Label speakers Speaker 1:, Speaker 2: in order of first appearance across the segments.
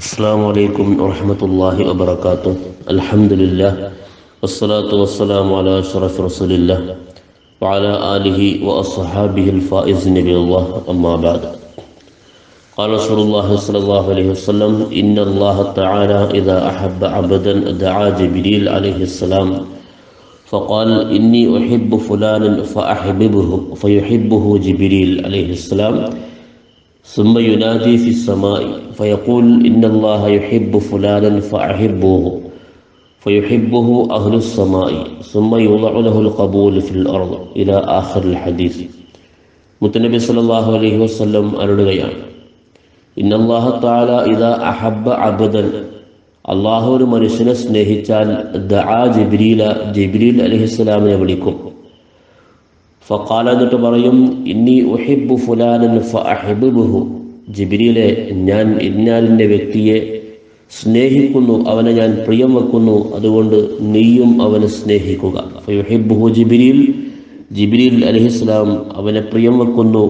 Speaker 1: السلام عليكم ورحمة الله وبركاته. الحمد لله والصلاة والسلام على أشرف رسول الله وعلى آله وأصحابه الفائزين بالله. أما بعد، قال رسول الله صلى الله عليه وسلم: إن الله تعالى إذا أحب عبدا دعا جبريل عليه السلام فقال: إني أحب فلانا فأحببه فيحبه جبريل عليه السلام، ثم ينادي في السماء فيقول: إن الله يحب فلانا فأحبوه فيحبه أهل السماء، ثم يوضع له القبول في الأرض إلى آخر الحديث. മുത്തനബി സല്ലല്ലാഹു അലൈഹി വസല്ലം അരുളുകയാണ്: ഇന്നല്ലാഹ തആല ഇദാ അഹബ്ബ അബ്ദൻ, അല്ലാഹു ഒരു മനുഷ്യനെ സ്നേഹിച്ചാൽ ദഅ ജിബ്രീൽ അലൈഹിസ്സലാമിനെ വിളിക്കും. ഫഖാല, എന്നിട്ട് പറയും: ഇന്നി ഉഹിബ്ബു ഫുലാനൻ ഫഅഹിബ്ബുഹു, ജിബ്രീലെ, ഞാൻ ഇന്നാലിൻ്റെ വ്യക്തിയെ സ്നേഹിക്കുന്നു, അവനെ ഞാൻ പ്രിയം വെക്കുന്നു, അതുകൊണ്ട് നീയും അവനെ സ്നേഹിക്കുക. ഫയുഹിബ്ബുഹു ജിബ്രീൽ അലൈഹിസ്സലാം അവനെ പ്രിയം വെക്കുന്നു,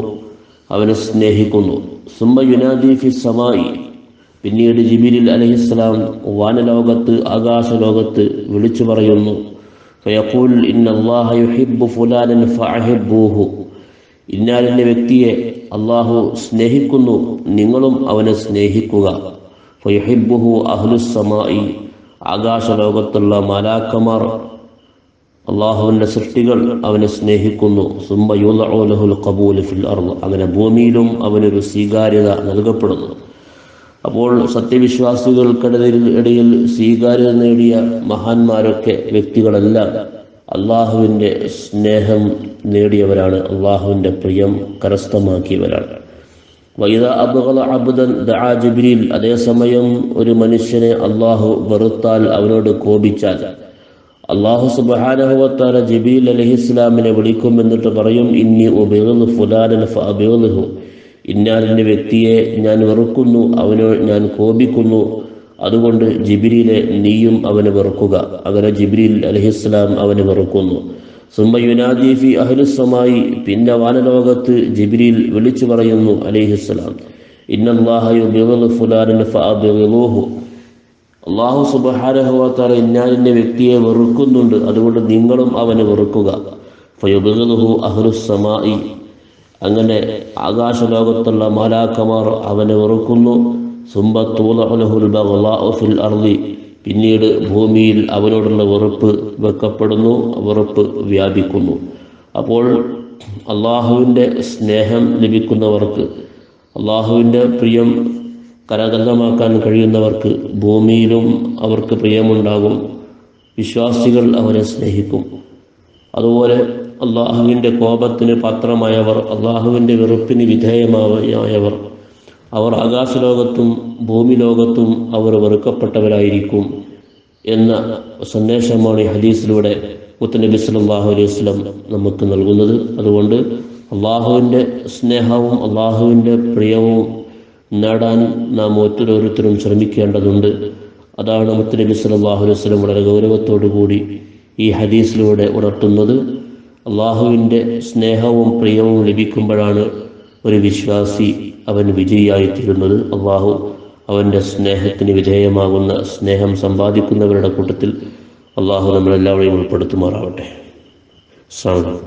Speaker 1: അവനെ സ്നേഹിക്കുന്നു. സുമ്മ യുനാദി ഫി സമായി, പിന്നീട് ജിബ്രീൽ അലൈഹിസ്സലാം വാനലോകത്ത് ആകാശലോകത്ത് വിളിച്ചു പറയുന്നു: ഫയഖൂൽ: ഇന്നല്ലാഹ യുഹിബ്ബു ഫുലാനൻ ഫഅഹിബ്ബൂഹു, ഇന്നാലിൻ്റെ വ്യക്തിയെ അല്ലാഹു സ്നേഹിക്കുന്നു, നിങ്ങളും അവനെ സ്നേഹിക്കുക. ഫയുഹിബ്ബുഹു അഹ്ലുസ് സമായി, ആകാശലോകത്തുള്ള മാലാക്കമാർ, അല്ലാഹുവിൻ്റെ സൃഷ്ടികൾ അവനെ സ്നേഹിക്കുന്നു. സുമ്മ യുളഉ ലഹുൽ ഖബൂൽ ഫിൽ അർദ്, അങ്ങനെ ഭൂമിയിലും അവനൊരു സ്വീകാര്യത നൽകപ്പെടുന്നു. അപ്പോൾ സത്യവിശ്വാസികൾക്കിടയിൽ സ്വീകാര്യത നേടിയ മഹാന്മാരൊക്കെ വ്യക്തികളെല്ലാം അള്ളാഹുവിൻ്റെ സ്നേഹം നേടിയവരാണ്, അള്ളാഹുവിൻ്റെ പ്രിയം കരസ്ഥമാക്കിയവരാണ്. വഇദാ അബ്ഗള അബ്ദൻ ദഅ ജിബ്രീൽ, അതേസമയം ഒരു മനുഷ്യനെ അള്ളാഹു വെറുത്താൽ, അവനോട് കോപിച്ചാൽ, അള്ളാഹു സുബ്ഹാനഹു വ തആല ജിബ്രീൽ അലൈഹിസ്സലാമിനെ വിളിക്കും. എന്നിട്ട് പറയും: ഇന്നി ഉബിഗളു ഫുലാനൻ ഫഅബിഗളുഹു, ഇന്നാലിൻ്റെ വ്യക്തിയെ ഞാൻ വെറുക്കുന്നു, അവനോ ഞാൻ കോപിക്കുന്നു, അതുകൊണ്ട് ജിബ്രീലെ, നീയും അവനെ വെറുക്കുക. അങ്ങനെ ജിബ്രീൽ അലൈഹിസ്സലാം അവനെ വെറുക്കുന്നു. സുമ്മ യുനാദി ഫി അഹ്ലിസ് സമായി, പിന്നെ വാനലോകത്ത് ജിബ്രീൽ വിളിച്ചു പറയുന്നു അലൈഹിസ്സലാം: ഇന്നല്ലാഹ യുബിഗളു ഫുലാനൻ ഫഅബിഗളുഹു, അല്ലാഹു സുബ്ഹാനഹു വ തആല ഇന്നാലിൻ്റെ വ്യക്തിയെ വെറുക്കുന്നുണ്ട്, അതുകൊണ്ട് നിങ്ങളും അവനെ വെറുക്കുക. ഫയുബിഗളുഹു അഹ്ലുസ് സമായി, അങ്ങനെ ആകാശലോകത്തുള്ള മാലാക്കമാർ അവനെ വെറുക്കുന്നു. സുമ്മ തൂളഉ ലഹുൽ ബഗ്ളാഉ ഫിൽ അർളി, പിന്നീട് ഭൂമിയിൽ അവനോടുള്ള വെറുപ്പ് വെക്കപ്പെടുന്നു, വെറുപ്പ് വ്യാപിക്കുന്നു. അപ്പോൾ അള്ളാഹുവിൻ്റെ സ്നേഹം ലഭിക്കുന്നവർക്ക്, അള്ളാഹുവിൻ്റെ പ്രിയം കരഗതമാക്കാൻ കഴിയുന്നവർക്ക് ഭൂമിയിലും അവർക്ക് പ്രിയമുണ്ടാകും, വിശ്വാസികൾ അവനെ സ്നേഹിക്കും. അതുപോലെ അള്ളാഹുവിൻ്റെ കോപത്തിന് പാത്രമായവർ, അള്ളാഹുവിൻ്റെ വെറുപ്പിന് വിധേയമായവർ, അവർ ആകാശലോകത്തും ഭൂമി ലോകത്തും അവർ വെറുക്കപ്പെട്ടവരായിരിക്കും എന്ന സന്ദേശമാണ് ഈ ഹദീസിലൂടെ മുത്തനബി സല്ലല്ലാഹു അലൈഹി വസല്ലം നമുക്ക് നൽകുന്നത്. അതുകൊണ്ട് അള്ളാഹുവിൻ്റെ സ്നേഹവും അള്ളാഹുവിൻ്റെ പ്രിയവും നേടാൻ നാം ഓരോരുത്തരും ശ്രമിക്കേണ്ടതുണ്ട്. അതാണ് മുത്തനബി സല്ലല്ലാഹു അലൈഹി വസല്ലം വളരെ ഗൗരവത്തോടു കൂടി ഈ ഹദീസിലൂടെ ഉണർത്തുന്നത്. അള്ളാഹുവിൻ്റെ സ്നേഹവും പ്രിയവും ലഭിക്കുമ്പോഴാണ് ഒരു വിശ്വാസി അവൻ വിജയിയായിത്തീരുന്നത്. അള്ളാഹു അവൻ്റെ സ്നേഹത്തിന് വിധേയമാകുന്ന, സ്നേഹം സമ്പാദിക്കുന്നവരുടെ കൂട്ടത്തിൽ അള്ളാഹു നമ്മളെല്ലാവരെയും ഉൾപ്പെടുത്തുമാറാവട്ടെ. സ്വാഗതം.